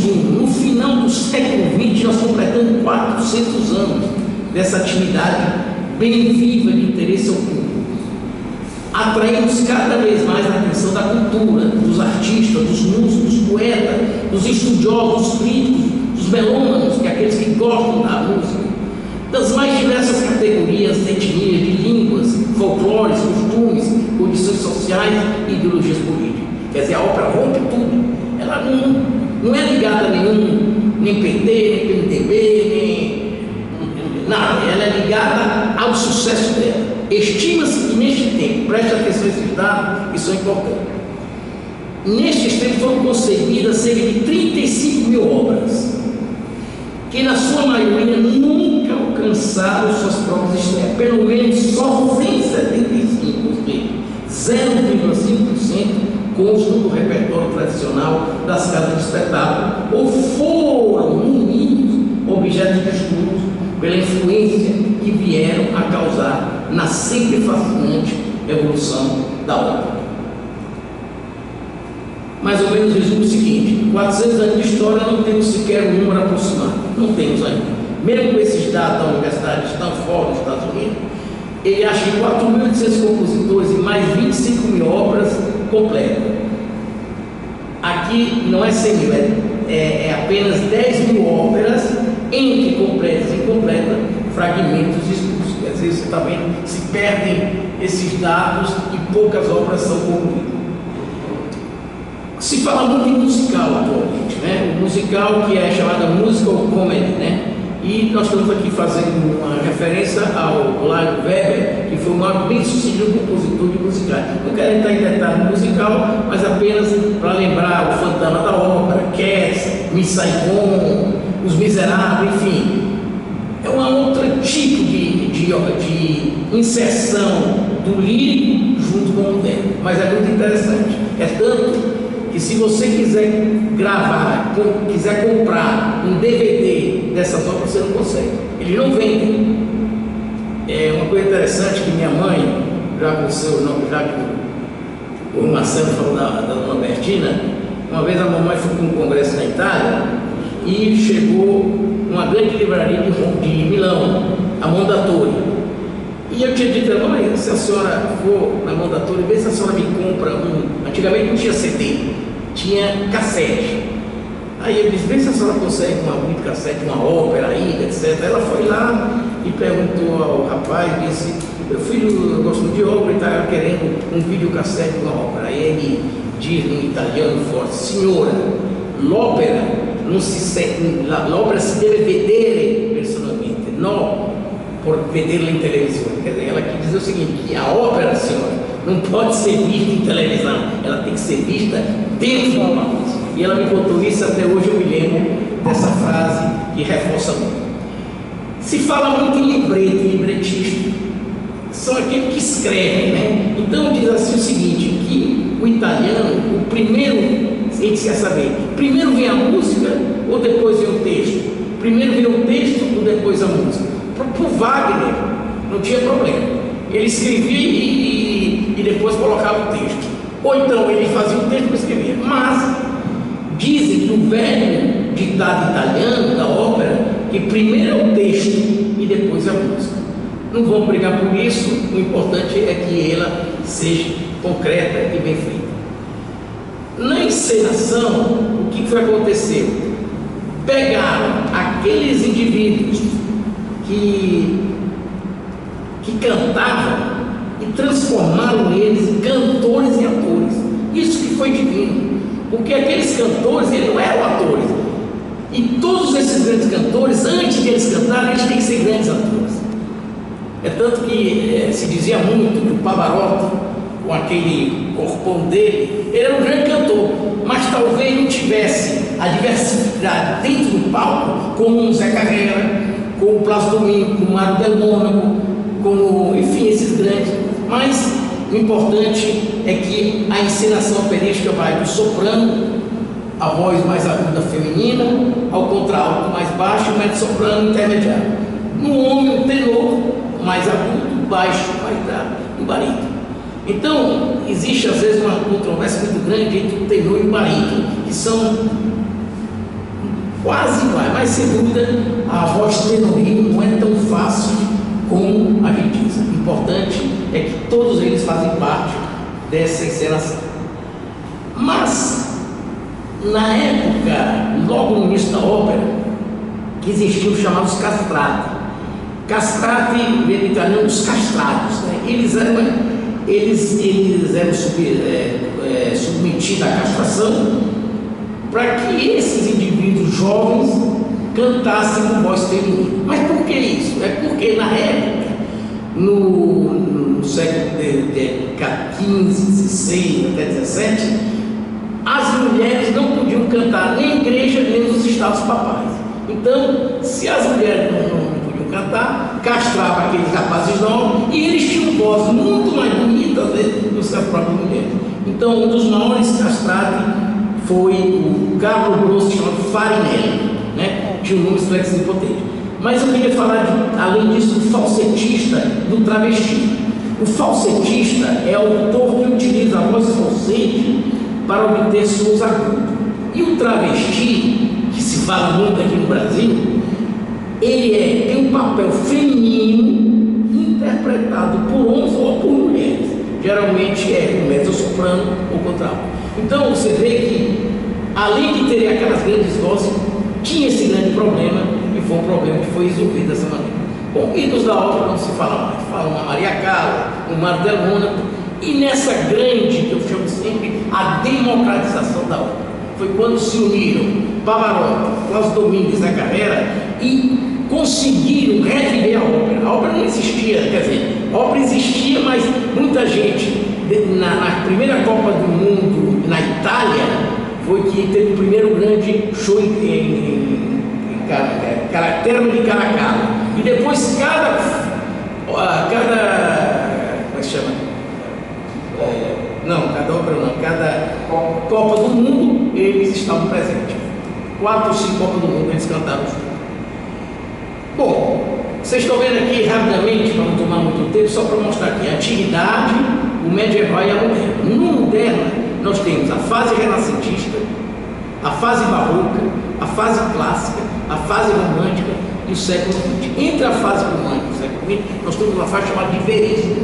resumo, no final do século XX, nós completamos 400 anos dessa atividade bem viva de interesse ao público. Atraímos cada vez mais a atenção da cultura, dos artistas, dos músicos, dos poetas, dos estudiosos, dos críticos, dos melômanos, que é aqueles que gostam da música, das mais diversas categorias, etnias, de línguas, folclores, costumes, condições sociais e ideologias políticas. Quer dizer, a ópera rompe tudo. Ela não é ligada a nem PT, nem PMDB, nem nada. Ela é ligada ao sucesso dela. Estima-se que neste tempo, preste atenção a esses dados que são importantes, nestes tempos foram concebidas cerca de 35 mil obras, que na sua maioria nunca alcançaram suas próprias estreias, pelo menos só 175, 0,5% constam do repertório tradicional das casas de espetáculo, ou foram, no mínimo, objetos de estudos pela influência que vieram a causar na sempre fascinante evolução da ópera. Mais ou menos resumo o seguinte: 400 anos de história, não temos sequer um número aproximado, não temos ainda. Mesmo com esses dados da Universidade de Stanford, nos Estados Unidos, ele acha que 4.800 compositores e mais 25 mil obras completas. Aqui não é 100 mil, é apenas 10 mil óperas, entre completas e incompletas, fragmentos expulsos. Às vezes você está vendo, se perdem esses dados e poucas obras são concluídas. Se fala muito em musical atualmente, né? O musical que é chamada musical comedy, né? E nós estamos aqui fazendo uma referência ao Lago Weber, que foi o maior bem-sucedido compositor de musicais. Não quero entrar em detalhe no musical, mas apenas para lembrar o Fantasma da Ópera, Cats, Miss Saigon, Os Miseráveis, enfim. É um outro tipo de inserção do lírico junto com o moderno, mas é muito interessante. É tanto que se você quiser gravar, quiser comprar um DVD dessas obras, você não consegue. Eles não vendem. É uma coisa interessante que minha mãe, já com o seu nome, já que o Marcelo falou da dona Bertina, uma vez a mamãe foi para um congresso na Itália e chegou numa grande livraria de Milão, a Mondadori. E eu tinha dito a ela: mãe, se a senhora for na Mondadori, vê se a senhora me compra um. Antigamente não tinha CD, tinha cassete. Aí eu disse: vê se a senhora consegue um videocassete, uma ópera aí, etc. Ela foi lá e perguntou ao rapaz, disse: meu filho, eu gosto de ópera e está querendo um videocassete de uma ópera. Aí ele diz em italiano forte: signora, l'opera não l'opera si deve vedere personalmente, não por vederla em televisão. Quer dizer, ela quis dizer o seguinte, que a ópera, senhora, não pode ser vista em televisão, ela tem que ser vista dentro do palco. E ela me contou isso, até hoje eu me lembro dessa frase que reforça muito. Se fala muito em libreto, em libretista, são aqueles que escrevem, né? Então diz assim o seguinte, que o italiano, o primeiro, a gente quer saber, primeiro vem a música ou depois vem o texto? Primeiro vem o texto ou depois a música? Para o Wagner não tinha problema, ele escrevia e depois colocava o texto, ou então ele fazia o texto e escrevia. Mas dizem que o velho ditado italiano da ópera, que primeiro é o texto e depois a música. Não vamos brigar por isso, o importante é que ela seja concreta e bem feita. Na encenação, o que foi acontecer? Pegaram aqueles indivíduos que cantavam e transformaram eles em cantores e atores. Isso que foi divino, porque aqueles cantores, eles não eram atores. E todos esses grandes cantores, antes de eles cantarem, eles têm que ser grandes atores. É tanto que se dizia muito que o Pavarotti, com aquele corpão dele, ele era um grande cantor, mas talvez não tivesse a diversidade dentro do palco, como o Zé Carreira, como o Plácido Domingo, como o Mário Del Mônaco, como, enfim, esses grandes. Mas o importante é que a encenação operística vai do soprano, a voz mais aguda feminina, ao contralto mais baixo, o mezzo-soprano intermediário. No homem, o tenor mais agudo, baixo, mais grave, o barítono. Então, existe às vezes uma controvérsia muito grande entre o tenor e o barítono, que são quase iguais, mas sem dúvida a voz tenoril não é tão fácil como a gente diz. O importante é que todos eles fazem parte dessa encenação. Mas, na época, logo no início da ópera, existiam os chamados castrati. Castrati vem do italiano os castrados, né? Eles eram submetidos à castração para que esses indivíduos jovens cantassem com voz feminina. Mas por que isso? É porque na época, no século XV, XVI até XVII, as mulheres não podiam cantar nem em igreja nem nos estados papais. Então, se as mulheres não podiam cantar, castrava aqueles rapazes novos e eles tinham vozes muito mais bonitas do que as próprias mulheres. Então, um dos maiores castrados foi o Carlo Grosso, chamado Farinelli, né? Tinha um nome flexo impotente. Mas eu queria falar, além disso, do falsetista, do travesti. O falsetista é o autor que utiliza a voz falsete para obter sons agudos. E o travesti, que se fala muito aqui no Brasil, ele tem um papel feminino interpretado por homens ou por mulheres. Geralmente é o mezzo-soprano ou contralto. Então você vê que, além de ter aquelas grandes vozes, tinha esse grande problema, e foi um problema que foi resolvido dessa maneira. Bom, ídolos da ópera não se fala mais. Fala uma Maria Callas, um Martel Mônaco, e nessa grande, que eu chamo sempre, a democratização da ópera. Foi quando se uniram Pavarotti, Cláudio Domingues da Carrera e conseguiram reviver a ópera. A ópera não existia, quer dizer, a ópera existia, mas muita gente, na primeira Copa do Mundo na Itália, foi que teve o primeiro grande show em Termo de Caracalla. E depois cada como é que chama? Cada ópera não, cada Copa do Mundo eles estavam presentes. 4 ou 5 Copas do Mundo eles cantaram juntos. Bom, vocês estão vendo aqui rapidamente, para não tomar muito tempo, só para mostrar aqui a antiguidade, o medieval e a moderna. No moderno, nós temos a fase renascentista, a fase barroca, a fase clássica, a fase romântica e o século XX. Entre a fase romântica e o século XX, nós temos uma fase chamada de verismo.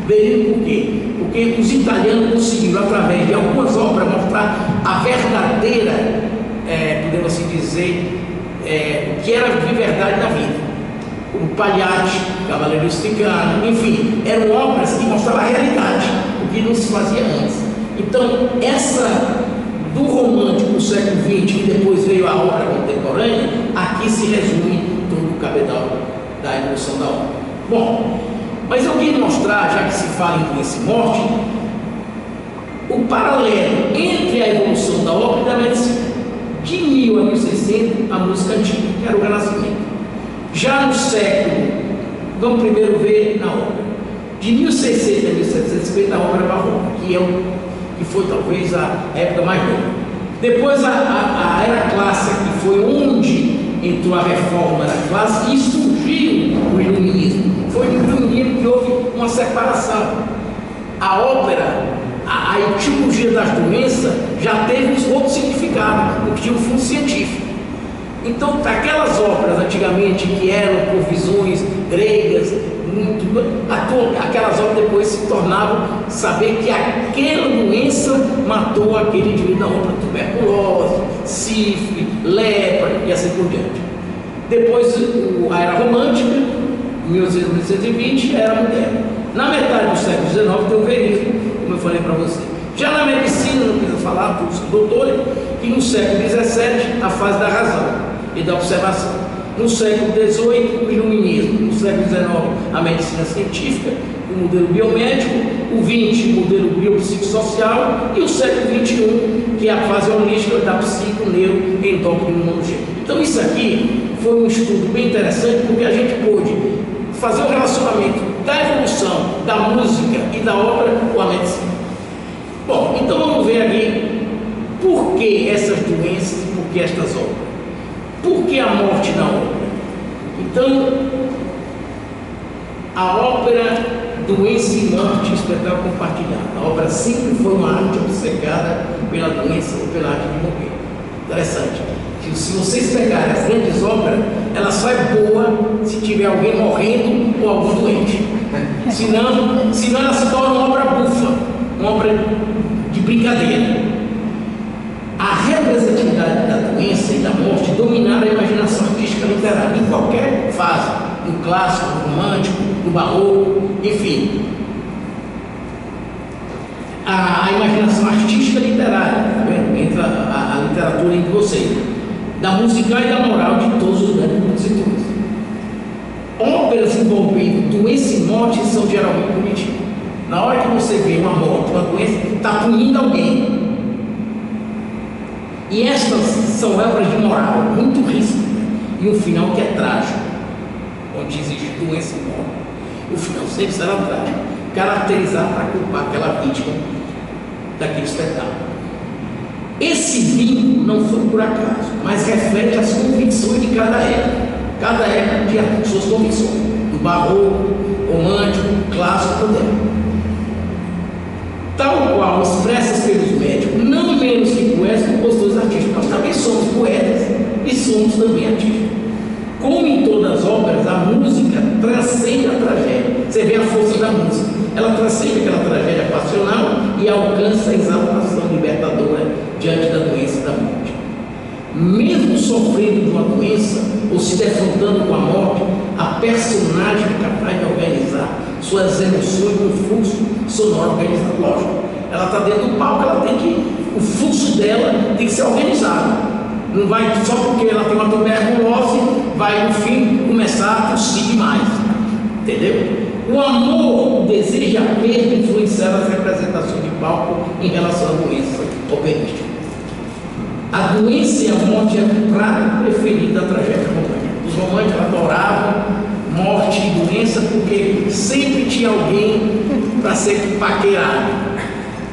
Verismo por quê? Porque os italianos conseguiram, através de algumas obras, mostrar a verdadeira, podemos assim dizer, o que era de verdade na vida. O Pagliacci, Cavaleiro Rusticano, enfim, eram obras que mostravam a realidade, o que não se fazia antes. Então, essa do romântico do século XX, que depois veio a obra contemporânea, aqui se resume todo o cabedal da evolução da obra. Bom, mas eu queria mostrar, já que se fala em doença e morte, o paralelo entre a evolução da ópera e da medicina. De 1000 a 1600, a música antiga, que era o Renascimento. Já no século, vamos primeiro ver na ópera. De 1600 a 1750, a ópera barroca, que foi talvez a época mais longa. Depois a era clássica, que foi onde entrou a reforma da clássica e surgiu o iluminismo. Foi no iluminismo que houve uma separação. A ópera, a etiologia das doenças já teve outro significado, o que tinha um fundo científico. Então, aquelas óperas antigamente que eram por visões gregas, aquelas obras depois se tornavam saber que aquela doença matou aquele indivíduo na ópera, tuberculose, sífilis, lepra e assim por diante. Depois a era romântica, 1820, era moderna. Na metade do século XIX tem o verismo, como eu falei para você. Já na medicina, não precisa falar dos doutores, que no século XVII a fase da razão e da observação. No século XVIII, o iluminismo. No século XIX, a medicina científica, o modelo biomédico. O XX, o modelo biopsicossocial. E o século XXI, que é a fase holística da psico, neuro, endócrino e imunologia. Então isso aqui foi um estudo bem interessante, porque a gente pôde fazer o relacionamento da evolução da música e da ópera com a medicina. Bom, então vamos ver aqui por que essas doenças e por que estas obras. Por que a morte na ópera? Então, a ópera, doença e morte, espetáculo compartilhado. A ópera sempre foi uma arte obcecada pela doença ou pela arte de morrer. Interessante. Se se vocês pegarem as grandes obras, ela só é boa se tiver alguém morrendo ou algum doente. Senão ela se torna uma obra bufa, uma obra de brincadeira. A representatividade da doença e da morte dominaram a imaginação artística literária em qualquer fase, no clássico, no romântico, no barroco, enfim. A imaginação artística literária, tá vendo? Entra a literatura entre vocês, da musical e da moral de todos os grandes compositores. Óperas envolvendo doença e morte são geralmente punitivas. Na hora que você vê uma morte, uma doença, está punindo alguém. E estas são obras de moral muito ríspidas e um final que é trágico, onde existe doença e morte. O final sempre será trágico, caracterizar para culpar aquela vítima daquele espetáculo. Esse vínculo não foi por acaso, mas reflete as convicções de cada época. Cada época tinha suas convicções, do barroco, romântico, clássico, moderno. Tal qual expressas pelos médicos, não menos que poetas, compositores artísticos. Nós também somos poetas e somos também artistas. Como em todas as óperas, a música transcende a tragédia. Você vê a força da música. Ela transcende aquela tragédia passional e alcança a exaltação libertadora diante da doença e da morte. Mesmo sofrendo de uma doença ou se defrontando com a morte, a personagem é capaz de organizar suas emoções no fluxo sonoro organizado. Lógico, ela está dentro do palco, ela tem que, o fluxo dela tem que ser organizado. Não vai só porque ela tem uma tuberculose, vai no fim começar a tossir demais. Entendeu? O amor, o desejo e a perda influenciaram as representações de palco em relação à doença operística. A doença e a morte é o prato preferido da tragédia romântica. Os românticos adoravam morte e doença porque sempre tinha alguém para ser paquerado.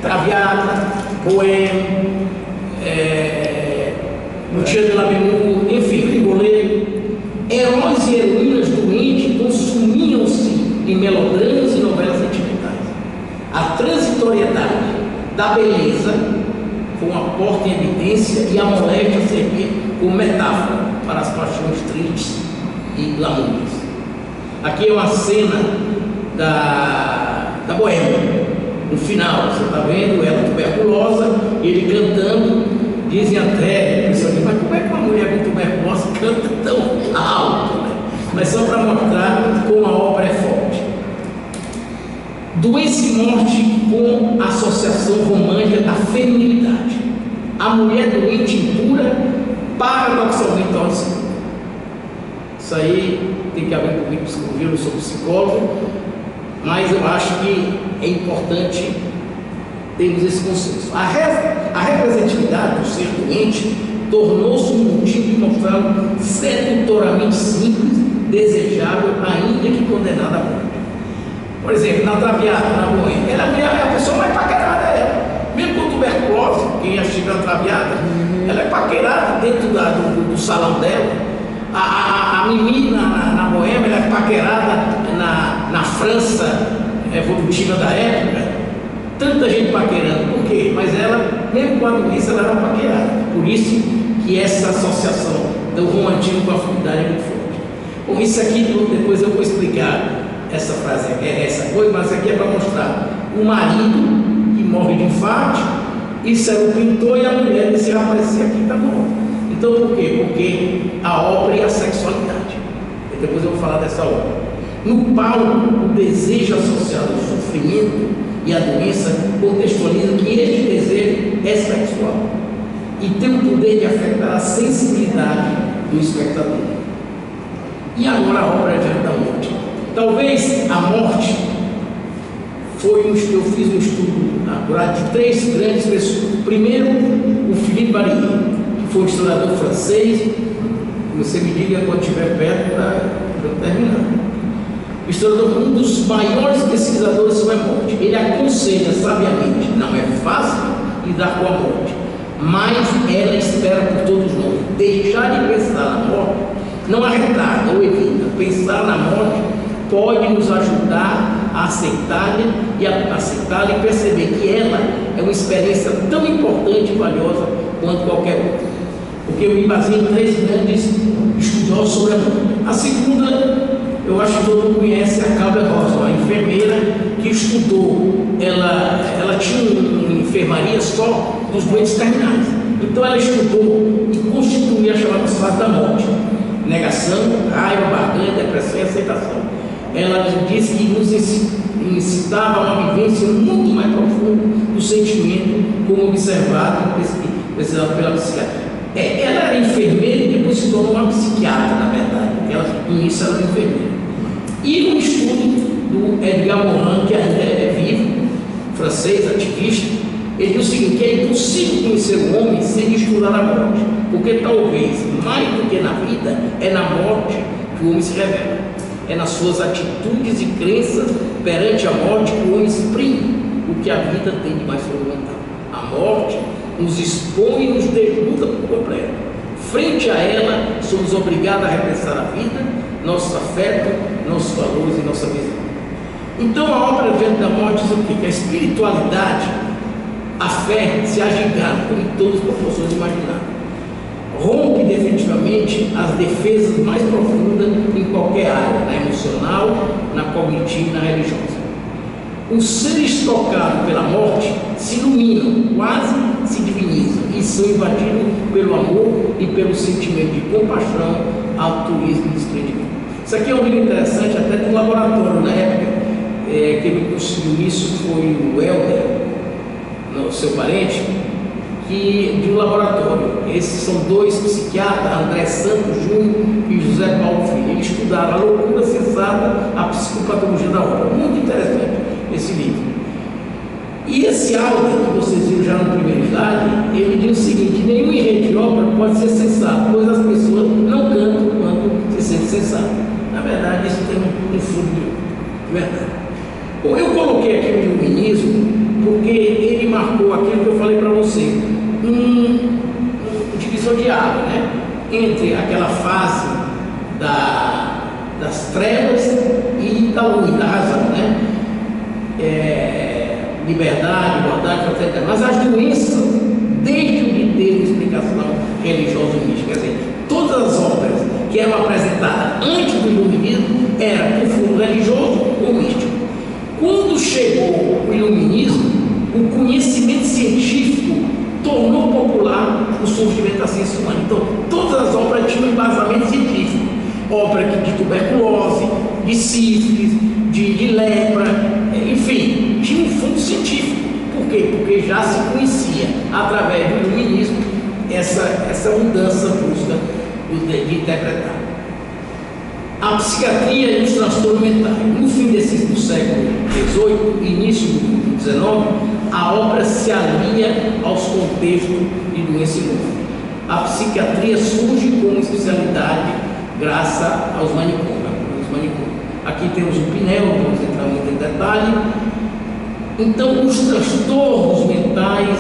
Traviata, Boêmio, Lucia de Lammermoor, enfim, Rigoletto. Heróis e heroínas doentes consumiam-se em melodramas e novelas sentimentais. A transitoriedade da beleza foi uma porta em evidência e a moléstia servia como metáfora para as paixões tristes e glamourosas. Aqui é uma cena da Boêmia. No final, você está vendo ela tuberculosa e ele cantando. Dizem até, mas como é que uma mulher com tuberculose canta tão alto? Né? Mas só para mostrar como a obra é forte. Doença e morte com associação romântica da feminilidade. A mulher doente impura, paradoxalmente torna-se. Isso aí tem que haver comigo psicologia, eu não sou psicólogo, mas eu acho que é importante termos esse consenso. A representatividade do ser doente tornou-se um motivo de mostrar sedutoramente simples, desejável, ainda que condenada à morte. Por exemplo, na Traviata, na Boêmia, ela é a pessoa mais paquerada, mesmo com tuberculose, quem chega na Traviata, ela é paquerada dentro do salão dela. A Mimi na Boêmia, ela é paquerada na França evolutiva da época. Tanta gente paquerando, por quê? Mas ela, mesmo com a doença, ela era paquerada. Por isso que essa associação do romantismo com a afinidade é muito forte. Bom, isso aqui, depois eu vou explicar essa frase, essa coisa, mas aqui é para mostrar o marido que morre de infarto, isso era o pintor e a mulher desse rapaz aqui está morto. Então por quê? Porque a obra e a sexualidade. E depois eu vou falar dessa obra. No palco, o desejo associado ao sofrimento e à doença contextualiza que este desejo é sexual e tem o poder de afetar a sensibilidade do espectador. E agora a obra diante da morte. Talvez a morte foi eu fiz um estudo apurado de três grandes pessoas. Primeiro, o Philippe Barrier, que foi um historiador francês. Você me diga quando estiver perto para eu terminar. O historiador, um dos maiores pesquisadores sobre a morte. Ele aconselha sabiamente: não é fácil lidar com a morte, mas ela espera por todos nós. Deixar de pensar na morte não a retarda ou evita. Pensar na morte pode nos ajudar a aceitá-la e perceber que ela é uma experiência tão importante e valiosa quanto qualquer outra. porque eu me baseio em 3 grandes estudiosos sobre a morte. A segunda, eu acho que todo mundo conhece a Cláudia Rosa, a enfermeira que estudou, ela tinha uma enfermaria só dos doentes terminais. Então ela estudou e constituiu a chamada fase da morte: negação, raiva, barganha, depressão e aceitação. Ela disse que nos incitava a uma vivência muito mais profunda do sentimento, como observado e pesquisado pela psiquiatria. Ela era enfermeira e depois se tornou uma psiquiatra, na verdade, porque ela no início era enfermeira. E um estudo do Edgar Morin, que ainda é vivo, francês, ativista, ele diz o seguinte: que é impossível conhecer o homem sem estudar a morte, porque talvez, mais do que na vida, é na morte que o homem se revela. É nas suas atitudes e crenças perante a morte que o homem exprime o que a vida tem de mais fundamental. A morte nos expõe e nos desnuda por completo. Frente a ela, somos obrigados a repensar a vida, nossos afetos, nossos valores e nossa visão. Então, a obra Diante da Morte diz o quê? Que a espiritualidade, a fé, se agigantam em todas as proporções imagináveis. Rompe definitivamente as defesas mais profundas em qualquer área, na emocional, na cognitiva e na religiosa. Os seres tocados pela morte se iluminam, quase se divinizam e são invadidos pelo amor e pelo sentimento de compaixão, altruísmo e desprendimento. Isso aqui é um livro interessante, até do laboratório. Na época que ele conseguiu isso foi o Helder, seu parente, de um laboratório. Esses são 2 psiquiatras, André Santos Júnior e José Paulo Filho. Eles estudaram a loucura cessada, a psicopatologia da obra. Muito interessante esse livro. E esse áudio que vocês viram já no primeiro slide, ele diz o seguinte: nenhum enredo de obra pode ser sensato, pois as pessoas não cantam quando se sentem sensatas. Na verdade, isso tem um fundo de verdade. Bom, eu coloquei aqui o iluminismo porque ele marcou aquilo que eu falei para você, um divisor de água, né? Entre aquela fase das trevas e da luz, da razão, né? Liberdade, igualdade, etc. Mas as doenças deixam de ter uma explicação religiosa ou mística. Quer dizer, todas as obras que eram apresentadas antes do iluminismo eram com fundo religioso ou místico. Quando chegou o iluminismo, o conhecimento científico tornou popular o surgimento da ciência humana. Então, todas as obras tinham embasamento científico. Obra de tuberculose, de sífilis, de lepra, enfim, tinha um fundo científico. Por quê? Porque já se conhecia, através do iluminismo, essa mudança brusca de interpretar. A psiquiatria e os transtornos mentais. No fim do século XVIII, início do XIX, a obra se alia aos contextos de doença e morte. A psiquiatria surge como especialidade graças aos manicômios. Aqui temos o Pinel, vamos entrar muito em detalhe. Então, os transtornos mentais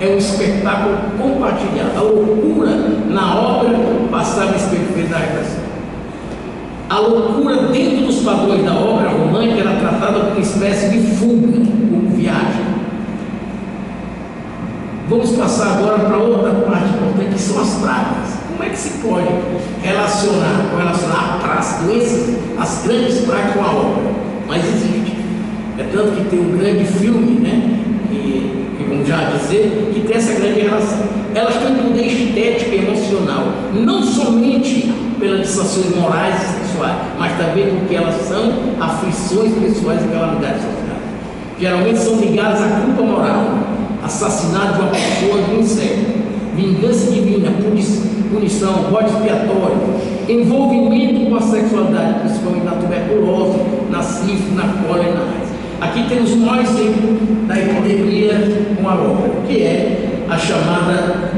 é um espetáculo compartilhado. A loucura na obra passava esse perfeito da repressão. A loucura dentro dos padrões da obra romântica era tratada como uma espécie de fuga, como viagem. Vamos passar agora para outra parte importante, que são as pragas. Como é que se pode relacionar as doenças, as grandes pragas com a obra? Mas existe. É tanto que tem um grande filme, né, que vamos já dizer, que tem essa grande relação. Elas têm um poder estético e emocional, não somente pelas distorções morais e sexuais, mas também porque elas são aflições pessoais e calamidades sociais. Geralmente são ligadas à culpa moral, assassinato de uma pessoa, de um inseto, vingança divina, punição, bode expiatório, envolvimento com a sexualidade, principalmente na tuberculose, na sífilis, na cólera e na AIDS. Aqui temos o maior exemplo da epidemia com a obra, que é a chamada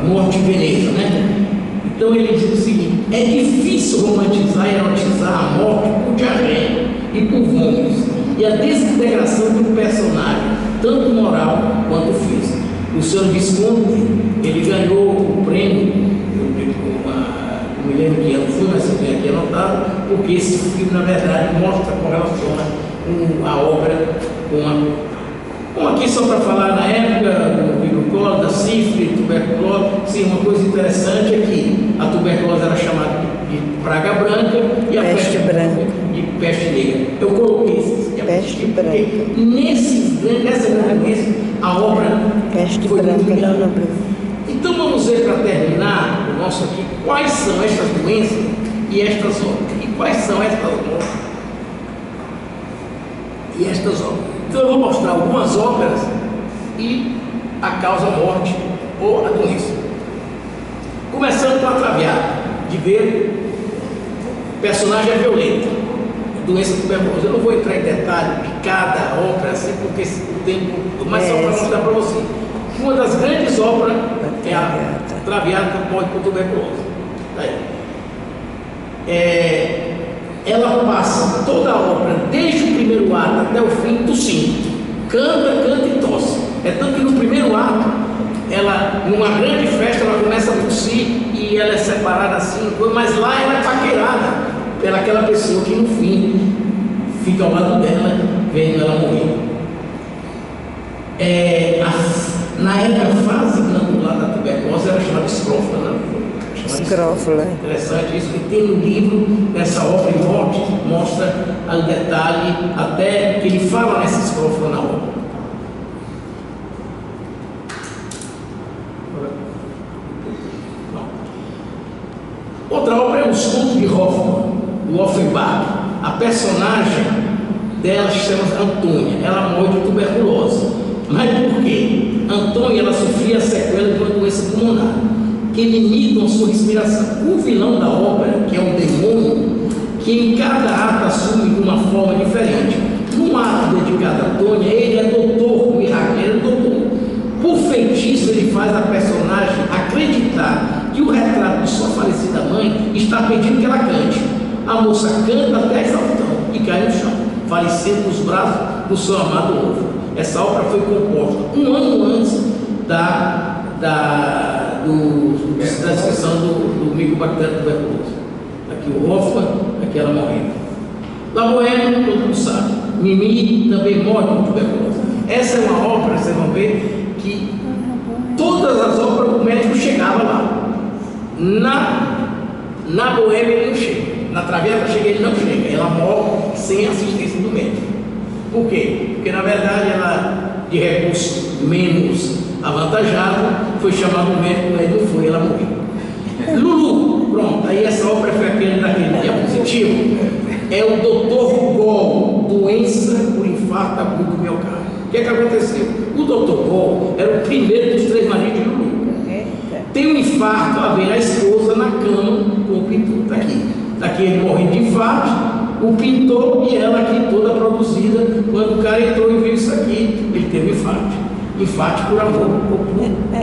morte em Veneza, né? Então ele diz o seguinte: é difícil romantizar e erotizar a morte por diarreia e por vômitos e a desintegração do personagem, tanto moral quanto físico. O senhor Visconti, ele ganhou o prêmio, não me lembro que ano foi, mas eu tenho aqui anotado, porque esse filme, na verdade, mostra, correlaciona a obra com a... Bom, aqui só para falar na época do vírus cólera, da sífilis, tuberculose. Sim, uma coisa interessante é que a tuberculose era chamada de praga branca e a peste branca de peste negra. Eu coloquei esses peste branca. Nessa grande doença, a obra peste foi branca muito não. Então vamos ver, para terminar o nosso aqui, quais são estas doenças e estas obras. E quais são estas obras? E estas obras. Então eu vou mostrar algumas óperas e a causa-morte ou a doença. Começando com a traviata, de ver personagem é violento, doença tuberculose. Eu não vou entrar em detalhe de cada ópera, assim, porque o tempo, mas só para mostrar para você. Uma das grandes óperas é a Traviata Morte por Tuberculose. Tá aí. Ela passa toda a ópera, desde o primeiro ato até o fim, tossindo. Canta e tosse. É tanto que no primeiro ato, ela, numa grande festa, ela começa a tossir e ela é separada assim, mas lá ela é paquerada pelaquela pessoa que no fim fica ao lado dela, vendo ela morrer. Na época, a fase glandular da tuberculose era chamada escrófula, né? Escrófula. Interessante isso, que tem no livro, nessa obra em morte, mostra o detalhe, até que ele fala nessa escrófula na obra. Outra obra é Os Contos de Hoffmann, do Offenbach. A personagem dela se chama Antônia. Ela morre de tuberculose. Mas por quê? Antônia, ela sofria sequela de uma doença pulmonar que limitam a sua respiração. O vilão da obra, que é um demônio, que em cada ato assume de uma forma diferente. Num ato dedicado a Antônia, ele é doutor, ele é doutor. Por feitiço, ele faz a personagem acreditar que o retrato de sua falecida mãe está pedindo que ela cante. A moça canta até a exaustão e cai no chão, falecendo nos braços do seu amado novo. Essa obra foi composta um ano antes da descrição do micobactério tuberculose. Aqui o Hoffmann, aqui ela morrendo. La Bohème, todo mundo sabe. Mimi também morre com tuberculose. Essa é uma ópera, vocês vão ver, que todas as óperas o médico chegava lá. Na Bohème ele não chega. Na Traviata ele não chega. Ela morre sem assistência do médico. Por quê? Porque na verdade ela, de recurso menos avantajado, foi chamado o médico, mas não foi, ela morreu. Lulu, pronto, aí essa ópera foi aquele daquele diapositivo. É o Dr. Gol, doença por infarto agudo do miocárdio. O que aconteceu? O Dr. Gol era o primeiro dos 3 maridos de Lulu. Tem um infarto, a ver a esposa na cama com o pintor. Está aqui. Está aqui ele morrendo de infarto, o pintor e ela aqui toda produzida. Quando o cara entrou e viu isso aqui, ele teve infarto. Infarto por amor, ou por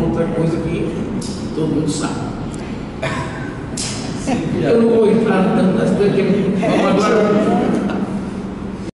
outra coisa que todo mundo sabe. Eu não vou entrar nas coisas que vamos agora.